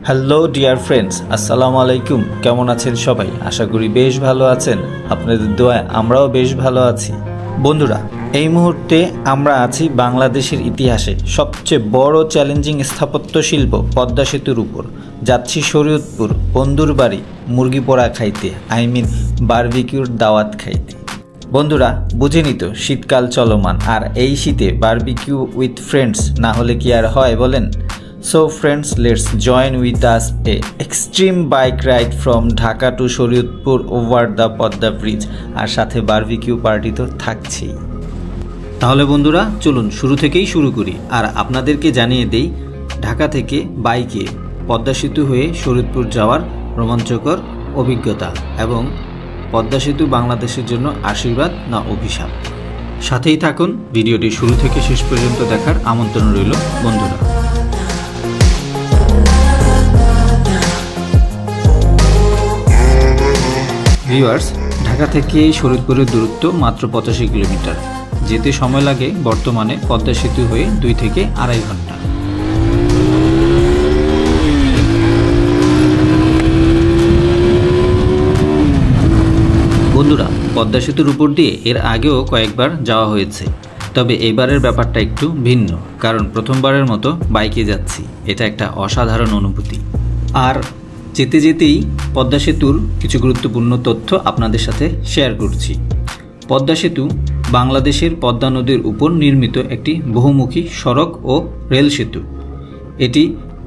Hello dear friends, আসসালামু আলাইকুম। কেমন আছেন সবাই? আশা করি বেশ ভালো আছেন। আপনাদের দোয়ায় আমরাও বেশ ভালো আছি। বন্ধুরা, এই মুহূর্তে আমরা আছি বাংলাদেশের ইতিহাসে সবচেয়ে বড় চ্যালেঞ্জিং স্থাপত্য শিল্প পদ্মা সেতুর উপর। যাচ্ছি শরীয়তপুর, বন্ধুর বাড়ি মুরগি পোড়া খাইতে, বারবিকিউর দাওয়াত খাইতে। বন্ধুরা, বুঝেনি তো শীতকাল চলমান, আর এই শীতে বারবিকিউ উইথ ফ্রেন্ডস না হলে কি আর হয় বলেন? So friends, let's join with us a extreme bike ride from Dhaka to Shariatpur over the Podda Bridge, আর সাথে বারবিকিউ পার্টি তো থাকছেই। তাহলে বন্ধুরা চলুন শুরু থেকেই শুরু করি, আর আপনাদেরকে জানিয়ে দেই ঢাকা থেকে বাইকে পদ্মা সেতু হয়ে শরীয়তপুর যাওয়ার রোমাঞ্চকর অভিজ্ঞতা এবং পদ্মা সেতু বাংলাদেশের জন্য আশীর্বাদ না অভিশাপ। সাথেই থাকুন, ভিডিওটি শুরু থেকে শেষ পর্যন্ত দেখার আমন্ত্রণ রইল বন্ধুরা। ভিউয়ার্স, ঢাকা থেকে শরীয়তপুরের দূরত্ব মাত্র 85 কিলোমিটার। যেতে সময় লাগে বর্তমানে পদ্মা সেতু হয়ে 2 থেকে 2.5 ঘন্টা। বন্ধুরা, পদ্মা সেতুর উপর দিয়ে এর আগেও কয়েকবার যাওয়া হয়েছে, তবে এবারের ব্যাপারটা একটু ভিন্ন, কারণ প্রথমবারের মতো বাইকে যাচ্ছি। এটা একটা অসাধারণ অনুভূতি। আর যেতে যেতেই পদ্মা সেতুর কিছু গুরুত্বপূর্ণ তথ্য আপনাদের সাথে শেয়ার করছি। পদ্মা সেতু বাংলাদেশের পদ্মা নদীর উপর নির্মিত একটি বহুমুখী সড়ক ও রেল সেতু। এটি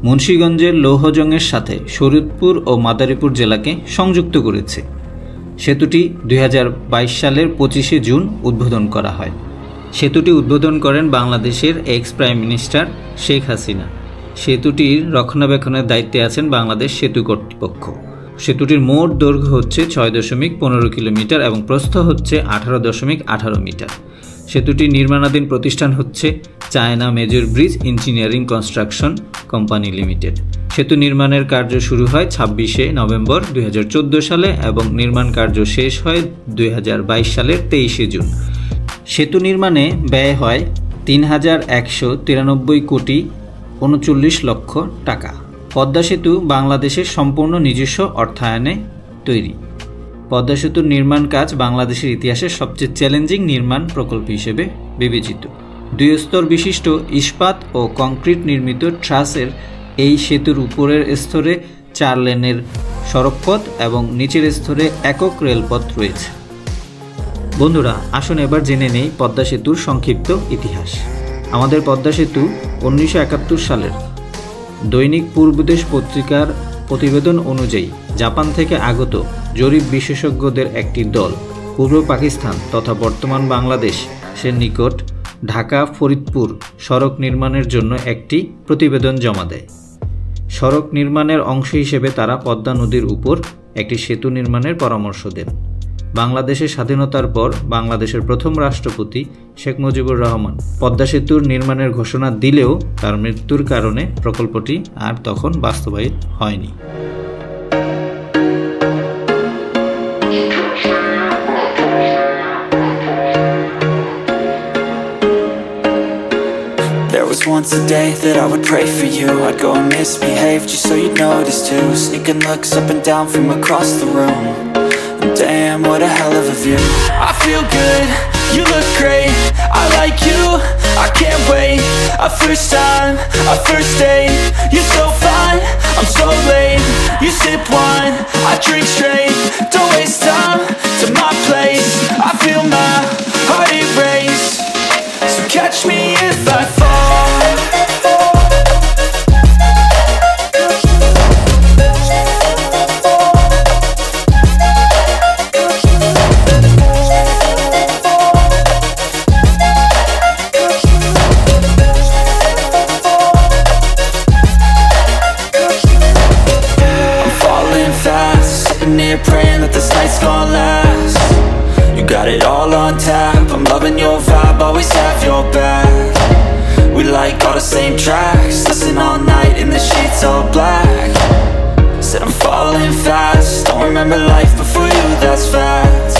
মুন্সিগঞ্জের লৌহজংয়ের সাথে শরীয়তপুর ও মাদারীপুর জেলাকে সংযুক্ত করেছে। সেতুটি 2022 সালের 25শে জুন উদ্বোধন করা হয়। সেতুটি উদ্বোধন করেন বাংলাদেশের ex prime minister Sheikh Hasina. সেতুটির রক্ষণাবেক্ষণের দায়িত্বে আছেন বাংলাদেশ সেতু কর্তৃপক্ষ। সেতুটির মোট দৈর্ঘ্য হচ্ছে 6.15 কিলোমিটার এবং প্রস্থ হচ্ছে 18.18 মিটার। সেতুটি নির্মাণাধীন প্রতিষ্ঠান হচ্ছে China major bridge engineering construction company limited. সেতু নির্মাণের কার্য শুরু হয় 26শে নভেম্বর 2014 সালে এবং নির্মাণ কার্য শেষ হয় 2022 সালের 23শে জুন। সেতু নির্মাণে ব্যয় হয় 3,193 কোটি 39 লক্ষ টাকা। পদ্মা সেতু বাংলাদেশের সম্পূর্ণ নিজস্ব অর্থায়নে তৈরি। পদ্মা সেতুর নির্মাণ কাজ বাংলাদেশের ইতিহাসের সবচেয়ে চ্যালেঞ্জিং নির্মাণ প্রকল্প হিসেবে বিবেচিত। 2 স্তর বিশিষ্ট ইস্পাত ও কংক্রিট নির্মিত ট্রাসের এই সেতুর উপরের স্তরে 4 লেনের সড়কপথ এবং নিচের স্তরে একক রেলপথ রয়েছে। বন্ধুরা, আসুন এবার জেনে নেই পদ্মা সেতুর সংক্ষিপ্ত ইতিহাস। আমাদের পদ্মা সেতু 1971 সালের দৈনিক পূর্বদেশ পত্রিকার প্রতিবেদন অনুযায়ী জাপান থেকে আগত জরিপ বিশেষজ্ঞদের একটি দল পূর্ব পাকিস্তান তথা বর্তমান বাংলাদেশের নিকট ঢাকা ফরিদপুর সড়ক নির্মাণের জন্য একটি প্রতিবেদন জমা দেয়। সড়ক নির্মাণের অংশ হিসেবে তারা পদ্মা নদীর উপর একটি সেতু নির্মাণের পরামর্শ দেন। বাংলাদেশের স্বাধীনতার পর বাংলাদেশের প্রথম রাষ্ট্রপতি শেখ মুজিবুর রহমান পদ্মা সেতুর নির্মাণের ঘোষণা দিলেও তার মৃত্যুর কারণে প্রকল্পটি আর তখন বাস্তবায়িত হয়নি। There was once a day that I would pray for you. I'd go and misbehave just so you'd notice too. Sneaking looks up and down from across the room. Damn, what a hell of a view. I feel good, you look great, I like you, I can't wait. A first time, a first date, you're so fine, I'm so late. You sip wine, I drink straight, don't waste time to my place. I feel my heart erase, so catch me if I fall. Praying that this night's gonna last. You got it all on tap, I'm loving your vibe, always have your back. We like all the same tracks, listen all night in the sheets all black. Said I'm falling fast, don't remember life before you, that's fact.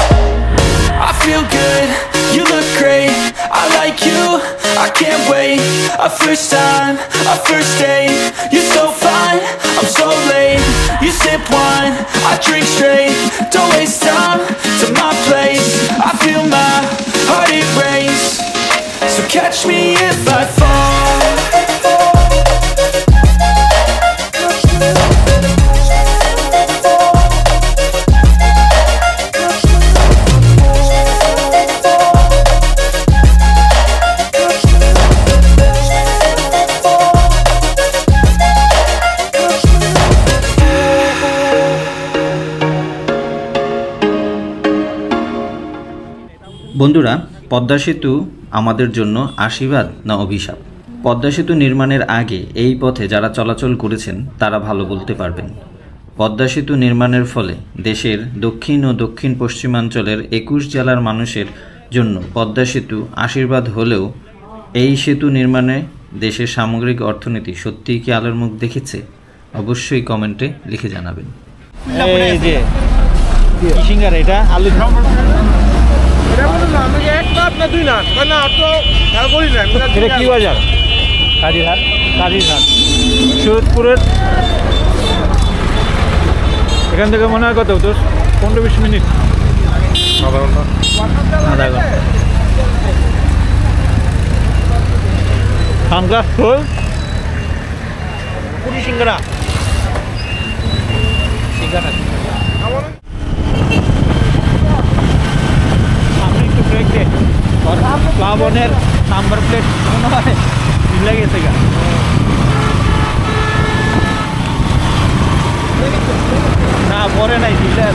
I feel good, you look great, I like you, I can't wait. A first time, a first date, you're so fine, I'm so sip wine, I drink straight. Don't waste time to my place. I feel my heart it race. So catch me if I fall. বন্ধুরা, পদ্মা সেতু আমাদের জন্য আশীর্বাদ না অভিশাপ? পদ্মা সেতু নির্মাণের আগে এই পথে যারা চলাচল করেছেন তারা ভালো বলতে পারবেন। পদ্মা সেতু নির্মাণের ফলে দেশের দক্ষিণ ও দক্ষিণ পশ্চিমাঞ্চলের 21 জেলার মানুষের জন্য পদ্মা সেতু আশীর্বাদ হলেও এই সেতু নির্মাণে দেশের সামগ্রিক অর্থনীতি সত্যিই কি আলোর মুখ দেখেছে? অবশ্যই কমেন্টে লিখে জানাবেন। এই যে কি সিঙ্গারা এটা? আলু এটা কি বাজার? কাজীরহাট। সুরতপুরের এখান থেকে মনে হয় কত তোর? 15-20 মিনিট, আধা ঘন্টা। সানগ্লাস ফুল পুরি সিঙ্গারা। প্লাবনের নাম্বার প্লেট মনে হয় গেছে গা। না পরে নাই ডিলার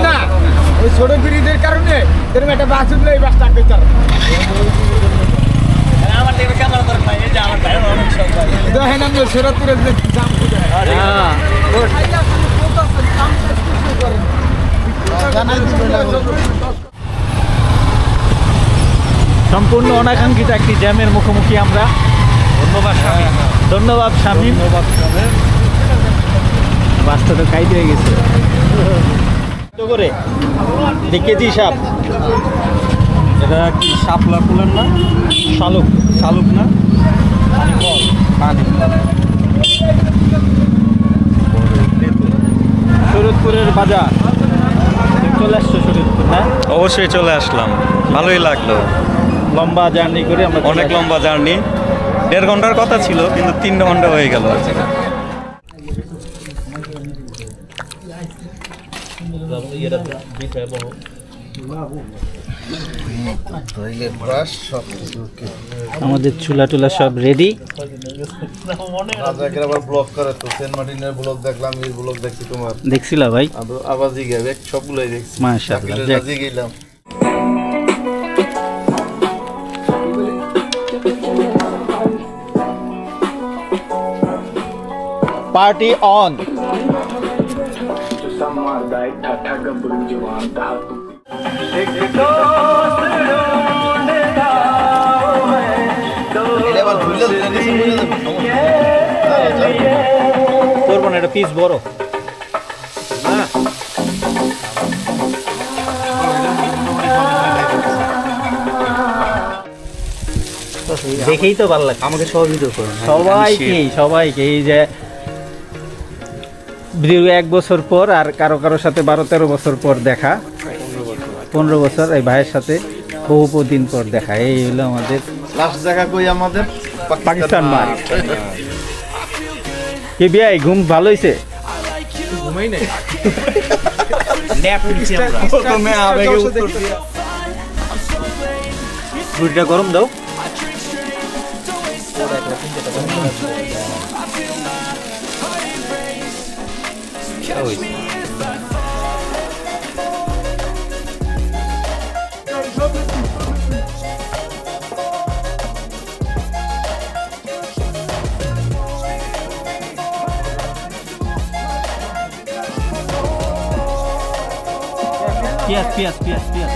না, ওই ছোট ব্রিজের কারণে এরকম একটা বাস উঠলে এই বাস টানতে চার। আমার দেখে ক্যামেরা করে ভাই, এই যে আমার ভাই অনেক সব ভাই দেখেন আমি সুরতপুরের যে জাম করে। হ্যাঁ সম্পূর্ণ অনাকাঙ্ক্ষিত একটি জ্যামের মুখোমুখি আমরা। ধন্যবাদ শামীম। বাসটা তো কাইতে হয়ে গেছে করে দেখেছি সাপ। এটা কি শাপলা ফুলের না? শালুক না, সুরতপুরের বাজার চলে আসছো? সুরতপুর না? অবশ্যই চলে আসলাম, ভালোই লাগলো। লম্বা জার্নি করে আমরা, অনেক লম্বা জার্নি, 1.5 ঘন্টার কথা ছিল কিন্তু 3 ঘন্টা হয়ে গেল। আমাদের চুলা টুলা সব রেডি। দেখছিলা ভাই? সবগুলোই দেখছি, মাশাআল্লাহ। Party on. করবো না, এটা পিস বড়। দেখেই তো ভালো লাগে। আমাকে সব ভিডিও করুন, সবাইকে এই যে 1 বছর পর আর কারো সাথে 12-13 বছর পর দেখা, 15 বছর এই ভাইয়ের সাথে বহু দিন পর দেখা। এই হলো আমাদের লাস্ট দেখা কই আমাদের পাকিস্তান মার। কি ভাই ঘুম ভালো হইছে? ঘুমাই নাই, ন্যাপ নিছি আমরা। প্রথমে আবেগে উত্তর দিয়া দুইটা গরম দাও। Yes.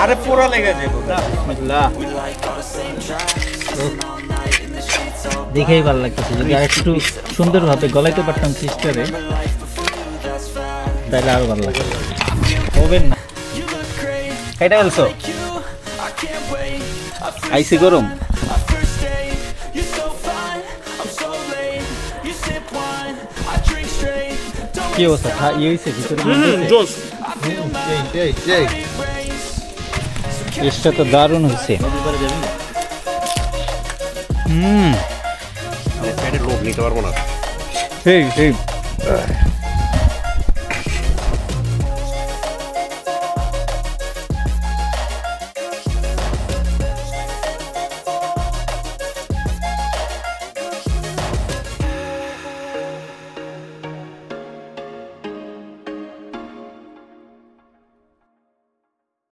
আরে পুরা লেগে যাবে। বিসমিল্লাহ। দেখেই ভালো লাগতেছে। যদি আরেকটু সুন্দরভাবে গলাইতে পারতাম সিস্টারে, তাহলে আরো ভালো লাগতো। হবেন না। খাইটা ফেলছো আইসি গরম কি অবস্থা ইয়ে হয়েছে ভিতরে টেস্টটা তো দারুণ হয়েছে লোক নিতে পারবো না সেই